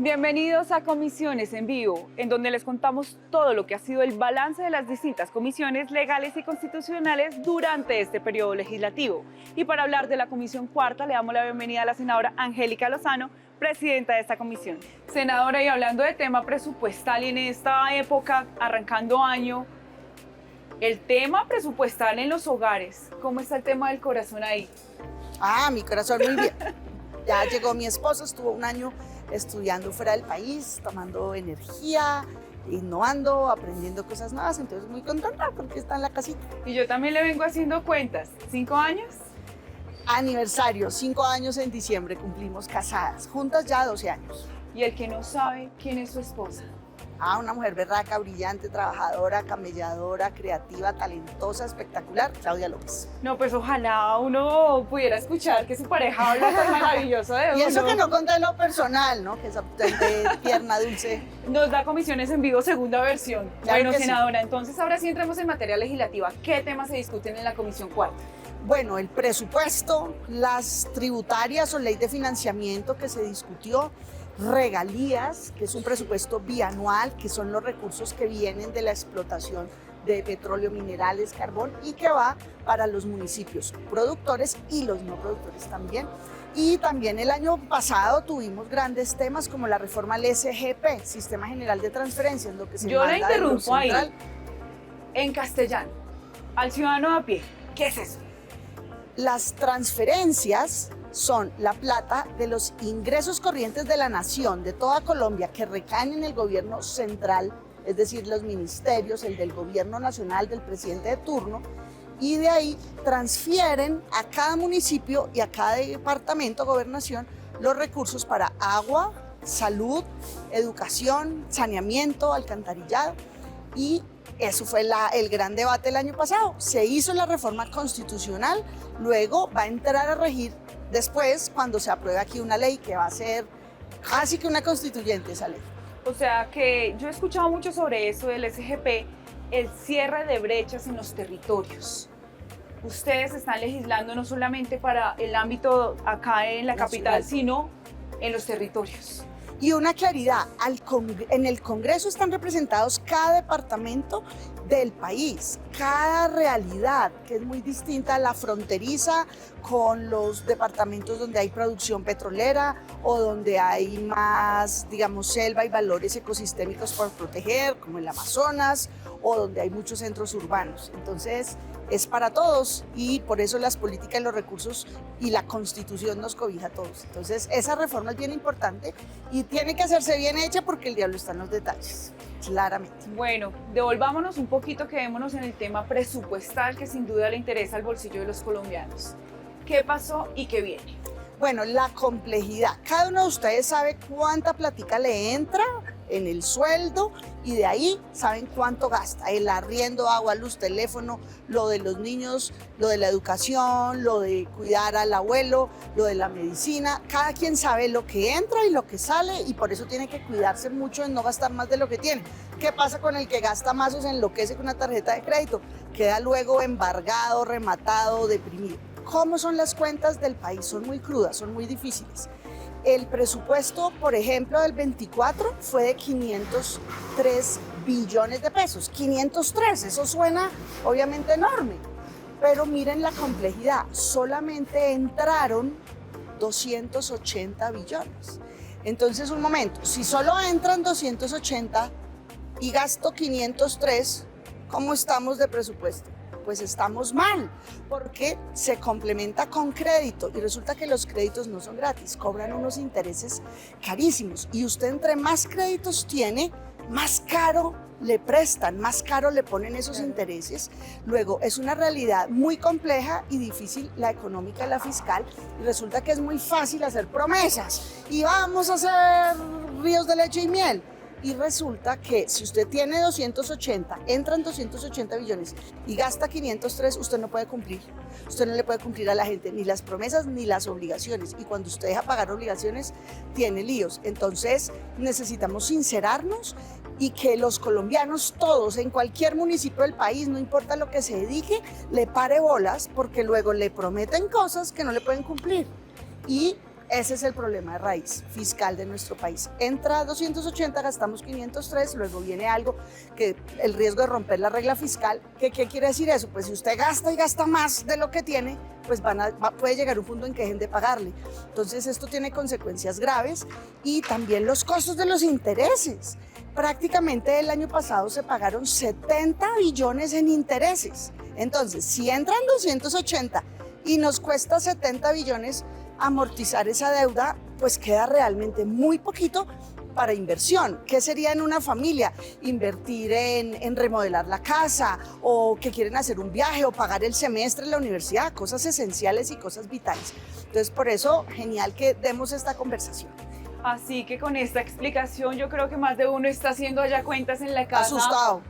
Bienvenidos a Comisiones en Vivo, en donde les contamos todo lo que ha sido el balance de las distintas comisiones legales y constitucionales durante este periodo legislativo. Y para hablar de la Comisión Cuarta, le damos la bienvenida a la senadora Angélica Lozano, presidenta de esta comisión. Senadora, y hablando de tema presupuestal y en esta época, arrancando año, el tema presupuestal en los hogares, ¿cómo está el tema del corazón ahí? Mi corazón muy bien. Ya llegó mi esposo, estuvo un año estudiando fuera del país, tomando energía, innovando, aprendiendo cosas nuevas, entonces muy contenta porque está en la casita. Y yo también le vengo haciendo cuentas, ¿5 años? Aniversario, 5 años en diciembre cumplimos casadas, juntas ya 12 años. Y el que no sabe quién es su esposa. Una mujer berraca, brillante, trabajadora, camelladora, creativa, talentosa, espectacular, Claudia López. No, pues ojalá uno pudiera escuchar que su pareja habla tan maravilloso de uno. Y eso que no conté lo personal, ¿no? Que esa potente, tierna, dulce. Nos da Comisiones en Vivo, segunda versión. Claro Bueno, que senadora, entonces ahora sí entremos en materia legislativa. ¿Qué temas se discuten en la Comisión Cuarta? Bueno, el presupuesto, las tributarias o ley de financiamiento que se discutió, regalías, que es un presupuesto bianual, que son los recursos que vienen de la explotación de petróleo, minerales, carbón y que va para los municipios productores y los no productores también. Y también el año pasado tuvimos grandes temas como la reforma al SGP, Sistema General de Transferencias, lo que se Yo la manda de lo interrumpo ahí, central. en castellano, al ciudadano a pie. ¿Qué es eso? Las transferencias son la plata de los ingresos corrientes de la nación, de toda Colombia, que recaen en el gobierno central, es decir, los ministerios, el del gobierno nacional, del presidente de turno, y de ahí transfieren a cada municipio y a cada departamento, gobernación, los recursos para agua, salud, educación, saneamiento, alcantarillado, y eso fue el gran debate el año pasado. Se hizo la reforma constitucional, luego va a entrar a regir después cuando se apruebe aquí una ley que va a ser casi que una constituyente esa ley. O sea que yo he escuchado mucho sobre eso del SGP, el cierre de brechas en los territorios. Ustedes están legislando no solamente para el ámbito acá en la capital, sino en los territorios. Y una claridad, en el Congreso están representados cada departamento del país, cada realidad, que es muy distinta a la fronteriza con los departamentos donde hay producción petrolera o donde hay más, digamos, selva y valores ecosistémicos por proteger, como el Amazonas, o donde hay muchos centros urbanos. Entonces, es para todos y por eso las políticas y los recursos y la Constitución nos cobija a todos. Entonces, esa reforma es bien importante y tiene que hacerse bien hecha porque el diablo está en los detalles, claramente. Bueno, devolvámonos un poquito, quedémonos en el tema presupuestal que sin duda le interesa al bolsillo de los colombianos. ¿Qué pasó y qué viene? Bueno, la complejidad. Cada uno de ustedes sabe cuánta platica le entra en el sueldo y de ahí saben cuánto gasta. El arriendo, agua, luz, teléfono, lo de los niños, lo de la educación, lo de cuidar al abuelo, lo de la medicina. Cada quien sabe lo que entra y lo que sale y por eso tiene que cuidarse mucho en no gastar más de lo que tiene. ¿Qué pasa con el que gasta más o se enloquece con una tarjeta de crédito? Queda luego embargado, rematado, deprimido. ¿Cómo son las cuentas del país? Son muy crudas, son muy difíciles. El presupuesto, por ejemplo, del 24 fue de 503 billones de pesos. 503, eso suena obviamente enorme, pero miren la complejidad. Solamente entraron 280 billones. Entonces, un momento, si solo entran 280 y gasto 503, ¿cómo estamos de presupuesto? Pues estamos mal, porque se complementa con crédito y resulta que los créditos no son gratis, cobran unos intereses carísimos y usted entre más créditos tiene, más caro le prestan, más caro le ponen esos intereses. Luego es una realidad muy compleja y difícil la económica y la fiscal y resulta que es muy fácil hacer promesas y vamos a hacer ríos de leche y miel. Y resulta que si usted tiene 280, entran 280 billones y gasta 503, usted no puede cumplir. Usted no le puede cumplir a la gente ni las promesas ni las obligaciones. Y cuando usted deja pagar obligaciones, tiene líos. Entonces necesitamos sincerarnos y que los colombianos todos, en cualquier municipio del país, no importa lo que se dedique, le pare bolas porque luego le prometen cosas que no le pueden cumplir. Y Ese es el problema de raíz fiscal de nuestro país. Entra 280, gastamos 503, luego viene algo que el riesgo de romper la regla fiscal. ¿Qué quiere decir eso? Pues si usted gasta y gasta más de lo que tiene, pues puede llegar un punto en que dejen de pagarle. Entonces esto tiene consecuencias graves y también los costos de los intereses. Prácticamente el año pasado se pagaron 70 billones en intereses. Entonces, si entran 280 y nos cuesta 70 billones amortizar esa deuda, pues queda realmente muy poquito para inversión. ¿Qué sería en una familia? Invertir en remodelar la casa, o que quieren hacer un viaje o pagar el semestre en la universidad, cosas esenciales y cosas vitales. Entonces, por eso, genial que demos esta conversación. Así que con esta explicación yo creo que más de uno está haciendo allá cuentas en la casa. Asustado.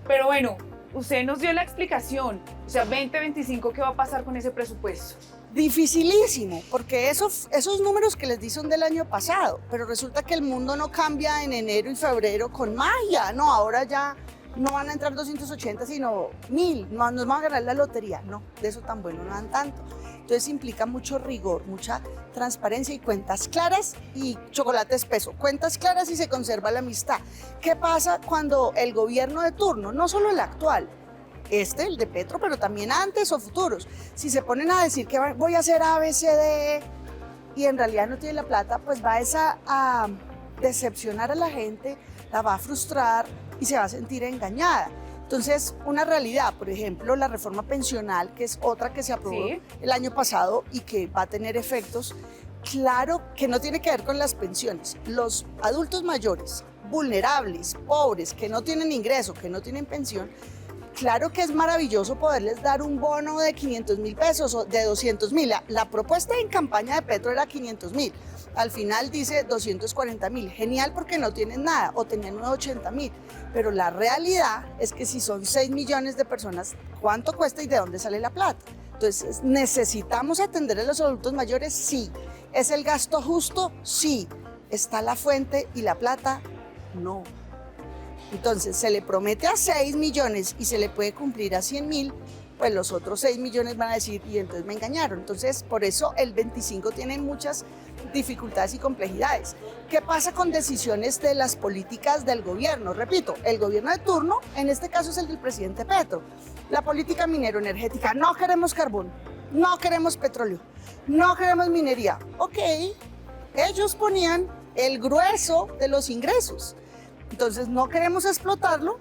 Pero bueno, usted nos dio la explicación. O sea, 2025, ¿qué va a pasar con ese presupuesto? Dificilísimo, porque esos números que les di son del año pasado, pero resulta que el mundo no cambia en enero y febrero con magia, no, ahora ya no van a entrar 280, sino 1000, no nos van a ganar la lotería, no, de eso tan bueno no dan tanto. Entonces implica mucho rigor, mucha transparencia y cuentas claras y chocolate espeso, cuentas claras y se conserva la amistad. ¿Qué pasa cuando el gobierno de turno, no solo el actual, el de Petro, pero también antes o futuros, si se ponen a decir que voy a hacer A, B, C, D y en realidad no tiene la plata, pues va a decepcionar a la gente, la va a frustrar y se va a sentir engañada? Entonces, una realidad, por ejemplo, la reforma pensional, que es otra que se aprobó el año pasado y que va a tener efectos, claro que no tiene que ver con las pensiones. Los adultos mayores, vulnerables, pobres, que no tienen ingreso, que no tienen pensión, claro que es maravilloso poderles dar un bono de 500.000 pesos o de 200.000. La propuesta en campaña de Petro era 500.000. Al final dice 240.000. Genial porque no tienen nada o tenían 80.000. Pero la realidad es que si son 6 millones de personas, ¿cuánto cuesta y de dónde sale la plata? Entonces, ¿necesitamos atender a los adultos mayores? Sí. ¿Es el gasto justo? Sí. ¿Está la fuente y la plata? No. Entonces, se le promete a 6 millones y se le puede cumplir a 100.000, pues los otros 6 millones van a decir, y entonces me engañaron. Entonces, por eso el 25 tiene muchas dificultades y complejidades. ¿Qué pasa con decisiones de las políticas del gobierno? Repito, el gobierno de turno, en este caso es el del presidente Petro. La política minero-energética, no queremos carbón, no queremos petróleo, no queremos minería. Ok, ellos ponían el grueso de los ingresos. Entonces no queremos explotarlo,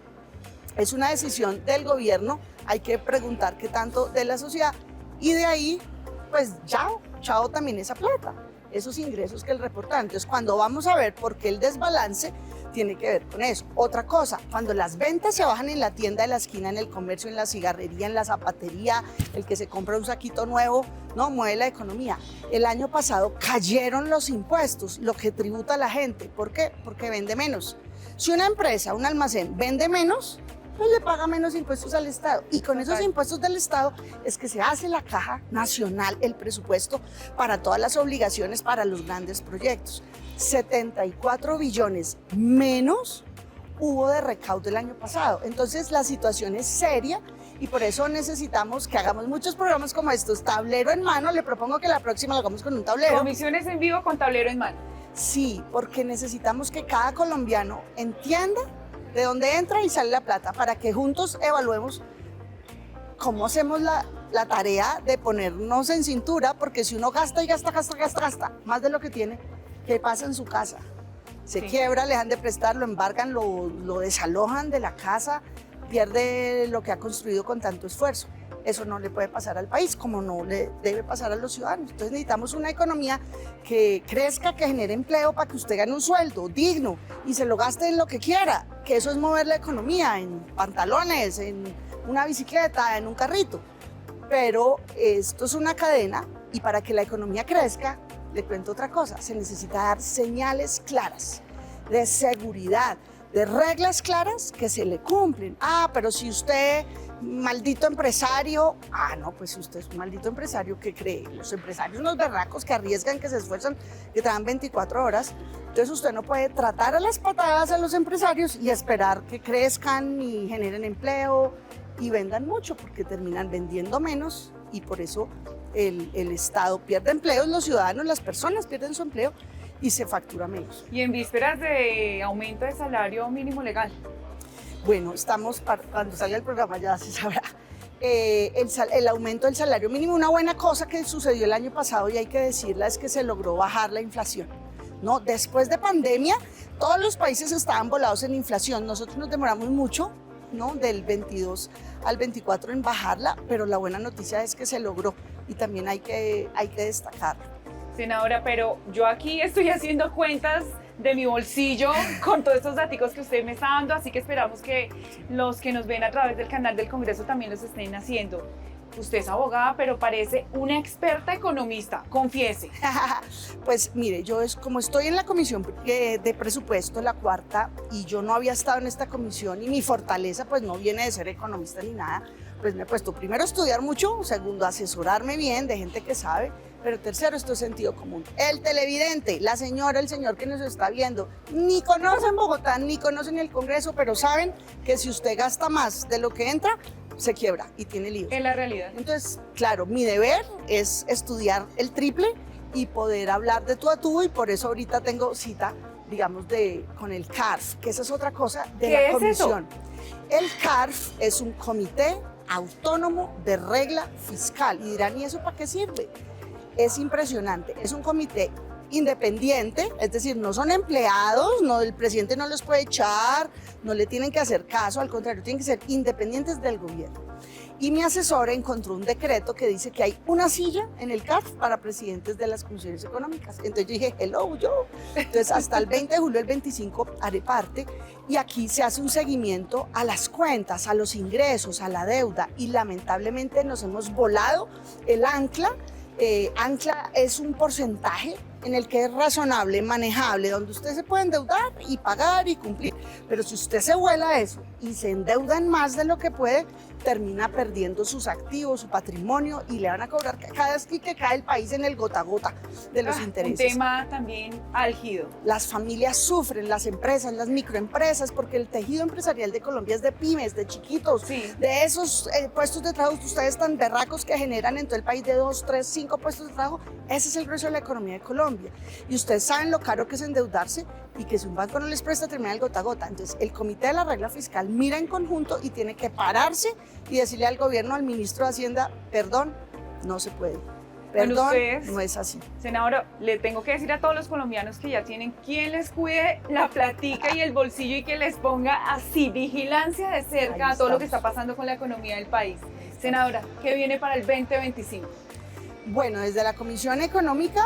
es una decisión del gobierno, hay que preguntar qué tanto de la sociedad y de ahí, pues chao también esa plata, esos ingresos que él reporta. Entonces cuando vamos a ver por qué el desbalance tiene que ver con eso. Otra cosa, cuando las ventas se bajan en la tienda de la esquina, en el comercio, en la cigarrería, en la zapatería, el que se compra un saquito nuevo, no mueve la economía. El año pasado cayeron los impuestos, lo que tributa a la gente. ¿Por qué? Porque vende menos. Si una empresa, un almacén, vende menos, pues le paga menos impuestos al Estado. Y con esos impuestos del Estado es que se hace la caja nacional, el presupuesto para todas las obligaciones, para los grandes proyectos. 74 billones menos hubo de recaudo el año pasado. Entonces la situación es seria y por eso necesitamos que hagamos muchos programas como estos. Tablero en mano, le propongo que la próxima lo hagamos con un tablero. Comisiones en vivo con tablero en mano. Sí, porque necesitamos que cada colombiano entienda de dónde entra y sale la plata para que juntos evaluemos cómo hacemos la tarea de ponernos en cintura, porque si uno gasta y gasta más de lo que tiene, ¿qué pasa en su casa? Se quiebra, le dejan de prestar, lo embargan, lo desalojan de la casa, pierde lo que ha construido con tanto esfuerzo. Eso no le puede pasar al país, como no le debe pasar a los ciudadanos. Entonces necesitamos una economía que crezca, que genere empleo para que usted gane un sueldo digno y se lo gaste en lo que quiera, que eso es mover la economía, en pantalones, en una bicicleta, en un carrito. Pero esto es una cadena y para que la economía crezca, le cuento otra cosa, se necesita dar señales claras de seguridad, de reglas claras que se le cumplen. Pero si usted, maldito empresario, no, pues si usted es un maldito empresario, ¿qué cree? Los empresarios, unos berracos que arriesgan, que se esfuerzan, que trabajan 24 horas. Entonces usted no puede tratar a las patadas a los empresarios y esperar que crezcan y generen empleo y vendan mucho, porque terminan vendiendo menos y por eso el Estado pierde empleos, los ciudadanos, las personas pierden su empleo y se factura menos. Y en vísperas de aumento de salario mínimo legal. Bueno, cuando salga el programa ya se sabrá. El aumento del salario mínimo, una buena cosa que sucedió el año pasado y hay que decirla es que se logró bajar la inflación, ¿no? Después de pandemia, todos los países estaban volados en inflación, nosotros nos demoramos mucho, ¿no? Del 22 al 24 en bajarla, pero la buena noticia es que se logró y también hay que destacarlo. Senadora, pero yo aquí estoy haciendo cuentas de mi bolsillo con todos estos datos que usted me está dando, así que esperamos que los que nos ven a través del canal del Congreso también los estén haciendo. Usted es abogada, pero parece una experta economista, confiese. Pues mire, como estoy en la comisión de presupuesto, la cuarta, y yo no había estado en esta comisión y mi fortaleza pues no viene de ser economista ni nada, pues me he puesto primero a estudiar mucho, segundo a asesorarme bien de gente que sabe, pero tercero, esto es sentido común. El televidente, la señora, el señor que nos está viendo, ni conocen Bogotá, ni conocen el Congreso, pero saben que si usted gasta más de lo que entra, se quiebra y tiene líos. Es la realidad. Entonces, claro, mi deber es estudiar el triple y poder hablar de tú a tú, y por eso ahorita tengo cita, digamos, con el CARF, que esa es otra cosa de la comisión. El CARF es un comité autónomo de regla fiscal. Y dirán, ¿y eso para qué sirve? Es impresionante, es un comité independiente, es decir, no son empleados, no, el presidente no los puede echar, no le tienen que hacer caso, al contrario, tienen que ser independientes del gobierno. Y mi asesora encontró un decreto que dice que hay una silla en el CARF para presidentes de las comisiones económicas. Entonces yo dije, hello, yo. Entonces hasta el 20 de julio, el 25, haré parte, y aquí se hace un seguimiento a las cuentas, a los ingresos, a la deuda, y lamentablemente nos hemos volado el ancla. Ancla es un porcentaje en el que es razonable, manejable, donde usted se puede endeudar y pagar y cumplir. Pero si usted se vuela eso y se endeuda en más de lo que puede, termina perdiendo sus activos, su patrimonio, y le van a cobrar cada vez que cae el país en el gota a gota de los intereses. Un tema también álgido. Las familias sufren, las empresas, las microempresas, porque el tejido empresarial de Colombia es de pymes, de chiquitos, sí, de esos puestos de trabajo, ustedes tan berracos que generan en todo el país de 2, 3, 5 puestos de trabajo. Ese es el grueso de la economía de Colombia. Y ustedes saben lo caro que es endeudarse y que si un banco no les presta, termina el gota a gota. Entonces, el Comité de la Regla Fiscal mira en conjunto y tiene que pararse y decirle al gobierno, al ministro de Hacienda, perdón, no se puede. Perdón, no es así. Senadora, le tengo que decir a todos los colombianos que ya tienen quien les cuide la platica y el bolsillo y que les ponga así vigilancia de cerca a todo lo que está pasando con la economía del país. Senadora, ¿qué viene para el 2025? Bueno, desde la Comisión Económica,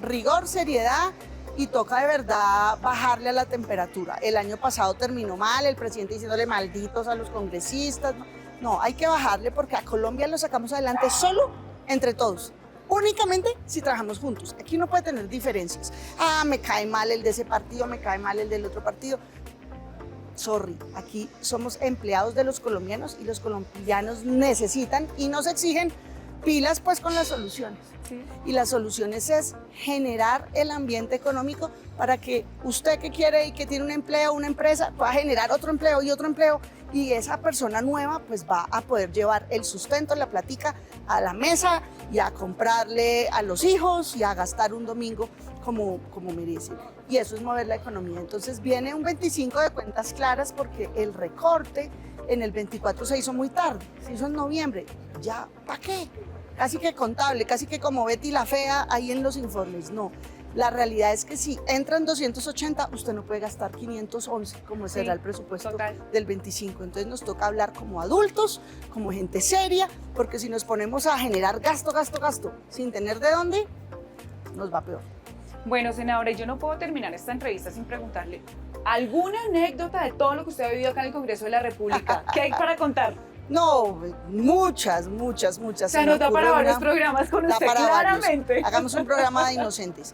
rigor, seriedad, y toca de verdad bajarle a la temperatura. El año pasado terminó mal, el presidente diciéndole malditos a los congresistas. No, hay que bajarle porque a Colombia lo sacamos adelante solo entre todos. Únicamente si trabajamos juntos. Aquí no puede tener diferencias. Ah, me cae mal el de ese partido, me cae mal el del otro partido. Sorry, aquí somos empleados de los colombianos y los colombianos necesitan y nos exigen pilas pues con las soluciones. Sí. Y las soluciones es generar el ambiente económico para que usted que quiere y que tiene un empleo, una empresa, pueda generar otro empleo y esa persona nueva pues va a poder llevar el sustento, la platica a la mesa y a comprarle a los hijos y a gastar un domingo como merece. Y eso es mover la economía. Entonces viene un 25 de cuentas claras porque el recorte en el 24 se hizo muy tarde, se hizo en noviembre. Ya, ¿para qué? Casi que contable, casi que como Betty la Fea ahí en los informes. No, la realidad es que si entran 280, usted no puede gastar 511, como será el presupuesto del 25. Entonces nos toca hablar como adultos, como gente seria, porque si nos ponemos a generar gasto, sin tener de dónde, nos va peor. Bueno, senadora, yo no puedo terminar esta entrevista sin preguntarle alguna anécdota de todo lo que usted ha vivido acá en el Congreso de la República. ¿Qué hay para contar? No, muchas. Se anota para varios programas con usted, claramente. Hagamos un programa de inocentes.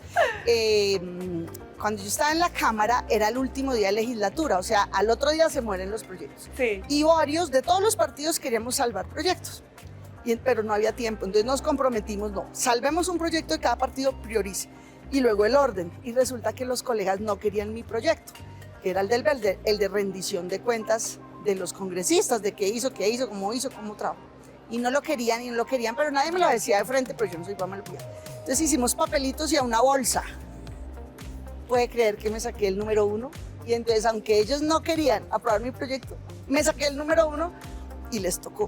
Cuando yo estaba en la Cámara era el último día de legislatura, o sea, al otro día se mueren los proyectos. Sí. Y varios de todos los partidos queríamos salvar proyectos, pero no había tiempo. Entonces nos comprometimos, no, salvemos un proyecto de cada partido, priorice. Y luego el orden. Y resulta que los colegas no querían mi proyecto, que era el de rendición de cuentas de los congresistas, de qué hizo, cómo trabajó. y no lo querían y no lo querían, pero nadie me lo decía de frente, pero yo no soy para malcriar. Entonces hicimos papelitos y a una bolsa. Puede creer que me saqué el número 1 y entonces aunque ellos no querían aprobar mi proyecto, me saqué el número 1 y les tocó.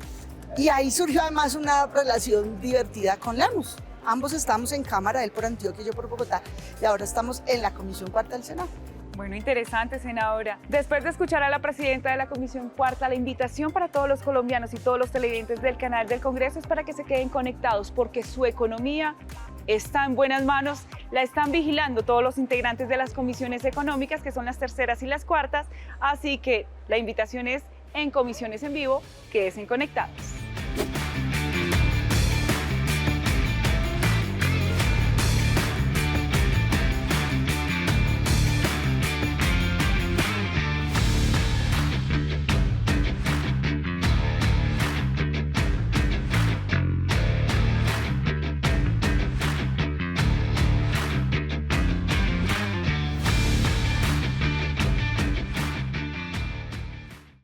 Y ahí surgió además una relación divertida con Lemus. Ambos estamos en Cámara, él por Antioquia y yo por Bogotá, y ahora estamos en la Comisión Cuarta del Senado. Bueno, interesante, senadora. Después de escuchar a la presidenta de la Comisión Cuarta, la invitación para todos los colombianos y todos los televidentes del canal del Congreso es para que se queden conectados, porque su economía está en buenas manos, la están vigilando todos los integrantes de las comisiones económicas, que son las terceras y las cuartas, así que la invitación es en Comisiones en Vivo, quédense conectados.